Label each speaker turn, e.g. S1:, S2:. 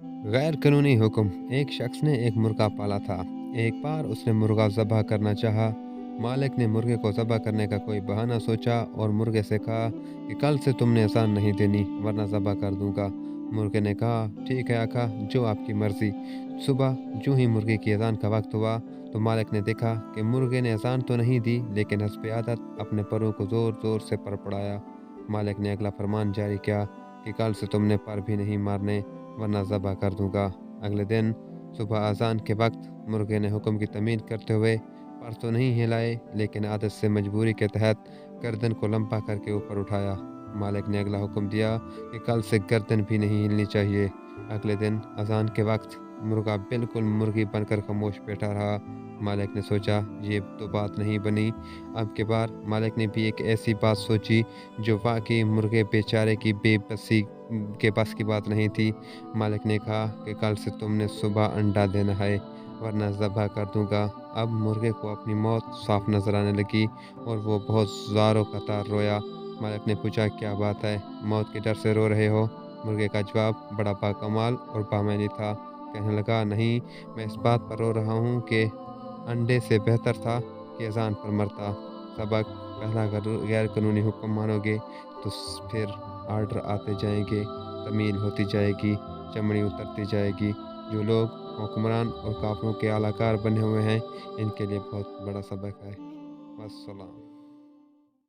S1: गैर कानूनी हुक्म। एक शख्स ने एक मुर्गा पाला था। एक बार उसने मुर्गा ज़बह करना चाहा। मालिक ने मुर्गे को ज़बह करने का कोई बहाना सोचा और मुर्गे से कहा कि कल से तुमने अज़ान नहीं देनी वरना ज़बह कर दूंगा। मुर्गे ने कहा ठीक है आका, जो आपकी मर्ज़ी। सुबह जो ही मुर्गे की अज़ान का वक्त हुआ तो मालिक ने देखा कि मुर्गे ने अज़ान तो नहीं दी लेकिन हस्ब आदत अपने परों को ज़ोर ज़ोर से पड़पड़ाया। मालिक ने अगला फरमान जारी किया कि कल से तुमने पर भी नहीं मारने वरना ज़बह कर दूंगा। अगले दिन सुबह अज़ान के वक्त मुर्गे ने हुक्म की तमीद करते हुए पर तो नहीं हिलाए लेकिन आदत से मजबूरी के तहत गर्दन को लंबा करके ऊपर उठाया। मालिक ने अगला हुक्म दिया कि कल से गर्दन भी नहीं हिलनी चाहिए। अगले दिन अज़ान के वक्त मुर्गा बिल्कुल मुर्गी बनकर खामोश बैठा रहा। मालिक ने सोचा ये तो बात नहीं बनी। अब के बार मालिक ने भी एक ऐसी बात सोची जो वाकई मुर्गे बेचारे की बेबसी के बस की बात नहीं थी। मालिक ने कहा कि कल से तुमने सुबह अंडा देना है वरना ज़बह कर दूंगा। अब मुर्गे को अपनी मौत साफ नजर आने लगी और वो बहुत ज़ारों कतार रोया। मालिक ने पूछा क्या बात है, मौत के डर से रो रहे हो? मुर्गे का जवाब बड़ा बाकमाल और बामैनी था। कहने लगा नहीं, मैं इस बात पर रो रहा हूँ कि अंडे से बेहतर था कि अजान पर मरता। सबक पहला, गैर कानूनी हुक्म मानोगे तो फिर आर्डर आते जाएंगे, तमील होती जाएगी, चमड़ी उतरती जाएगी। जो लोग हुक्मरान और काफिरों के आलाकार बने हुए हैं, इनके लिए बहुत बड़ा सबक है। वस्सलाम।